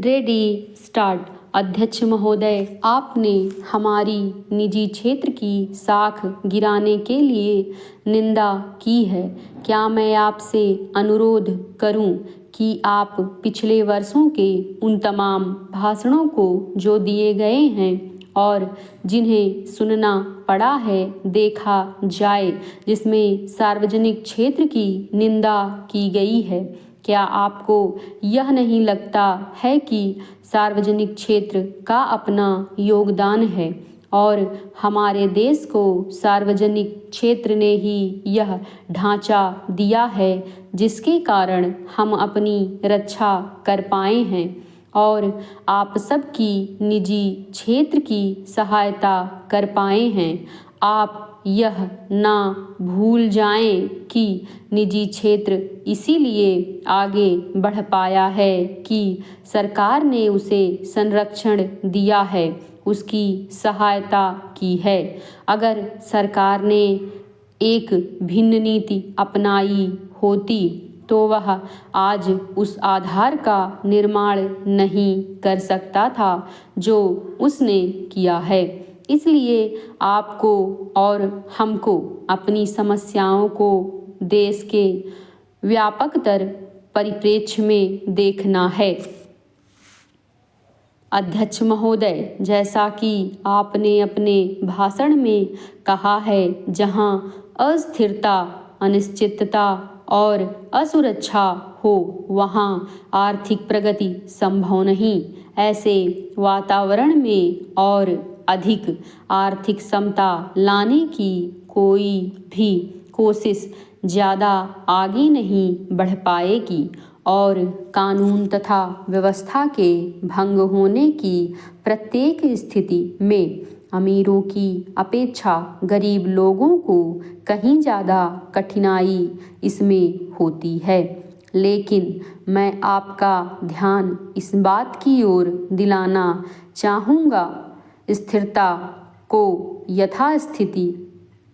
Ready start. अध्यक्ष महोदय, आपने हमारी निजी क्षेत्र की साख गिराने के लिए निंदा की है। क्या मैं आपसे अनुरोध करूं कि आप पिछले वर्षों के उन तमाम भाषणों को जो दिए गए हैं और जिन्हें सुनना पड़ा है देखा जाए, जिसमें सार्वजनिक क्षेत्र की निंदा की गई है। क्या आपको यह नहीं लगता है कि सार्वजनिक क्षेत्र का अपना योगदान है और हमारे देश को सार्वजनिक क्षेत्र ने ही यह ढांचा दिया है जिसके कारण हम अपनी रक्षा कर पाए हैं और आप सबकी निजी क्षेत्र की सहायता कर पाए हैं। आप यह ना भूल जाएं कि निजी क्षेत्र इसीलिए आगे बढ़ पाया है कि सरकार ने उसे संरक्षण दिया है, उसकी सहायता की है। अगर सरकार ने एक भिन्न नीति अपनाई होती तो वह आज उस आधार का निर्माण नहीं कर सकता था जो उसने किया है। इसलिए आपको और हमको अपनी समस्याओं को देश के व्यापकतर परिप्रेक्ष्य में देखना है। अध्यक्ष महोदय, जैसा कि आपने अपने भाषण में कहा है, जहां अस्थिरता, अनिश्चितता और असुरक्षा हो वहां आर्थिक प्रगति संभव नहीं। ऐसे वातावरण में और अधिक आर्थिक समता लाने की कोई भी कोशिश ज़्यादा आगे नहीं बढ़ पाएगी और कानून तथा व्यवस्था के भंग होने की प्रत्येक स्थिति में अमीरों की अपेक्षा गरीब लोगों को कहीं ज़्यादा कठिनाई इसमें होती है। लेकिन मैं आपका ध्यान इस बात की ओर दिलाना चाहूँगा, स्थिरता को यथास्थिति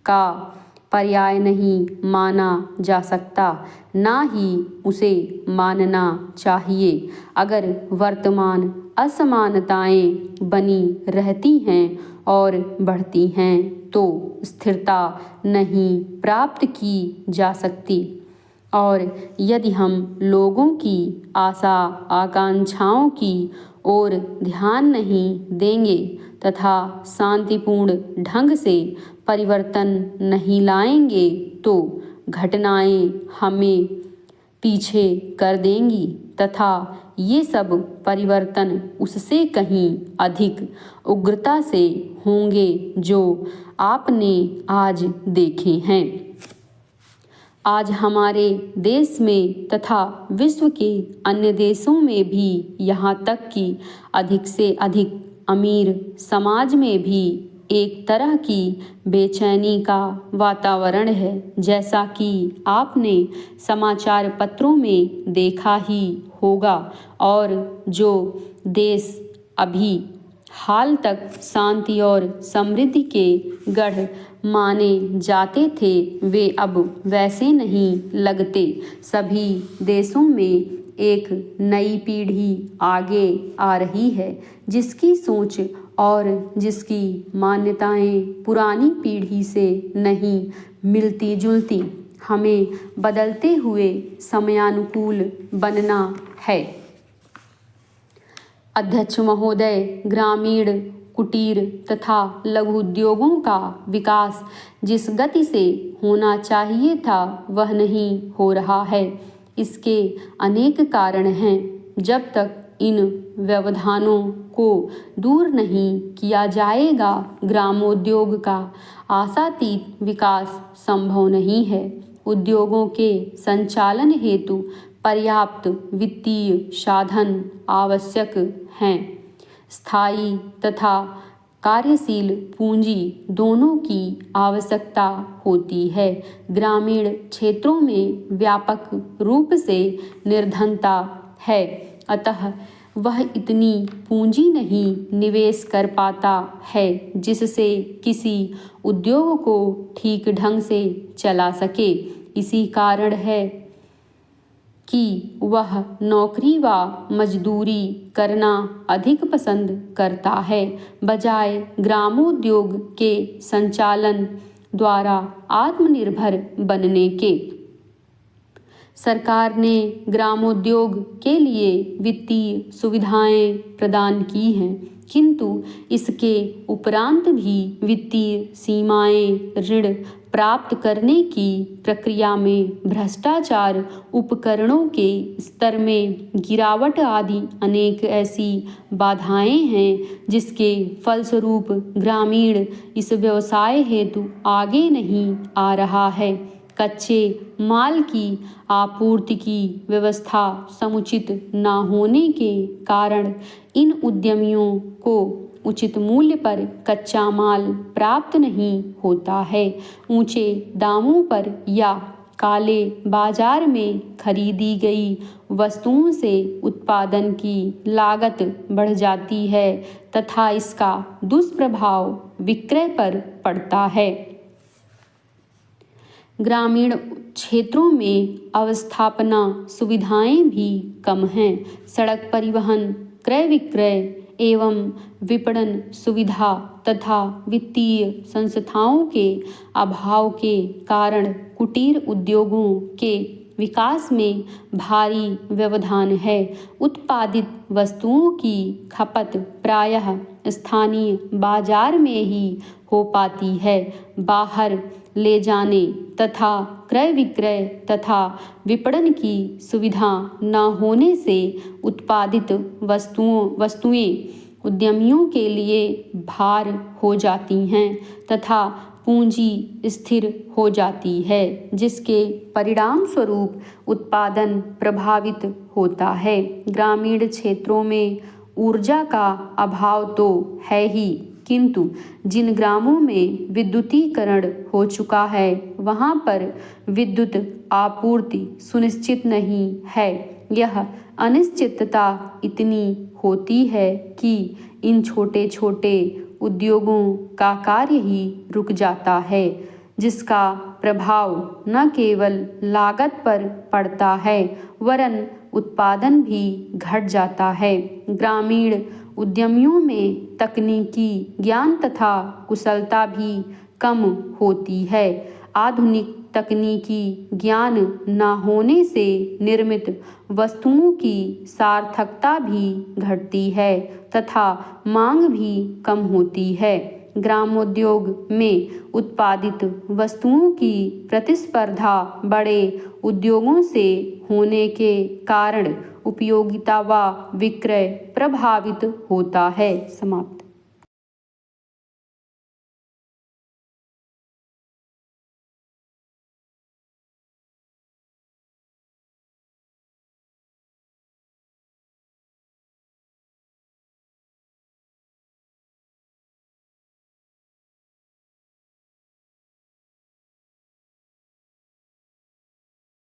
का पर्याय नहीं माना जा सकता, ना ही उसे मानना चाहिए। अगर वर्तमान असमानताएं बनी रहती हैं और बढ़ती हैं तो स्थिरता नहीं प्राप्त की जा सकती और यदि हम लोगों की आशा आकांक्षाओं की ओर ध्यान नहीं देंगे तथा शांतिपूर्ण ढंग से परिवर्तन नहीं लाएंगे तो घटनाएं हमें पीछे कर देंगी तथा ये सब परिवर्तन उससे कहीं अधिक उग्रता से होंगे जो आपने आज देखे हैं। आज हमारे देश में तथा विश्व के अन्य देशों में भी, यहाँ तक कि अधिक से अधिक अमीर समाज में भी एक तरह की बेचैनी का वातावरण है, जैसा कि आपने समाचार पत्रों में देखा ही होगा। और जो देश अभी हाल तक शांति और समृद्धि के गढ़ माने जाते थे वे अब वैसे नहीं लगते। सभी देशों में एक नई पीढ़ी आगे आ रही है जिसकी सोच और जिसकी मान्यताएं पुरानी पीढ़ी से नहीं मिलती जुलती। हमें बदलते हुए समयानुकूल बनना है। अध्यक्ष महोदय, ग्रामीण कुटीर तथा लघु उद्योगों का विकास जिस गति से होना चाहिए था वह नहीं हो रहा है। इसके अनेक कारण हैं। जब तक इन व्यवधानों को दूर नहीं किया जाएगा ग्रामोद्योग का आशातीत विकास संभव नहीं है। उद्योगों के संचालन हेतु पर्याप्त वित्तीय साधन आवश्यक हैं। स्थायी तथा कार्यशील पूंजी दोनों की आवश्यकता होती है। ग्रामीण क्षेत्रों में व्यापक रूप से निर्धनता है, अतः वह इतनी पूंजी नहीं निवेश कर पाता है जिससे किसी उद्योग को ठीक ढंग से चला सके। इसी कारण है कि वह नौकरी व मजदूरी करना अधिक पसंद करता है बजाय ग्रामोद्योग के संचालन द्वारा आत्मनिर्भर बनने के। सरकार ने ग्रामोद्योग के लिए वित्तीय सुविधाएं प्रदान की हैं, किंतु इसके उपरांत भी वित्तीय सीमाएं ऋण प्राप्त करने की प्रक्रिया में भ्रष्टाचार, उपकरणों के स्तर में गिरावट आदि अनेक ऐसी बाधाएं हैं जिसके फलस्वरूप ग्रामीण इस व्यवसाय हेतु आगे नहीं आ रहा है। कच्चे माल की आपूर्ति की व्यवस्था समुचित न होने के कारण इन उद्यमियों को उचित मूल्य पर कच्चा माल प्राप्त नहीं होता है। ऊंचे दामों पर या काले बाजार में खरीदी गई वस्तुओं से उत्पादन की लागत बढ़ जाती है तथा इसका दुष्प्रभाव विक्रय पर पड़ता है। ग्रामीण क्षेत्रों में अवस्थापना सुविधाएं भी कम हैं। सड़क परिवहन, क्रय विक्रय एवं विपणन सुविधा तथा वित्तीय संस्थाओं के अभाव के कारण कुटीर उद्योगों के विकास में भारी व्यवधान है। उत्पादित वस्तुओं की खपत प्रायः स्थानीय बाजार में ही हो पाती है। बाहर ले जाने तथा क्रय विक्रय तथा विपणन की सुविधा न होने से उत्पादित वस्तुएं उद्यमियों के लिए भार हो जाती हैं तथा पूंजी स्थिर हो जाती है, जिसके परिणाम स्वरूप उत्पादन प्रभावित होता है। ग्रामीण क्षेत्रों में ऊर्जा का अभाव तो है ही, किंतु जिन ग्रामों में विद्युतीकरण हो चुका है वहां पर विद्युत आपूर्ति सुनिश्चित नहीं है। यह अनिश्चितता इतनी होती है कि इन छोटे छोटे उद्योगों का कार्य ही रुक जाता है, जिसका प्रभाव न केवल लागत पर पड़ता है वरन उत्पादन भी घट जाता है। ग्रामीण उद्यमियों में तकनीकी ज्ञान तथा कुशलता भी कम होती है। आधुनिक तकनीकी ज्ञान न होने से निर्मित वस्तुओं की सार्थकता भी घटती है तथा मांग भी कम होती है। ग्रामोद्योग में उत्पादित वस्तुओं की प्रतिस्पर्धा बड़े उद्योगों से होने के कारण उपयोगिता व विक्रय प्रभावित होता है। समाप्त।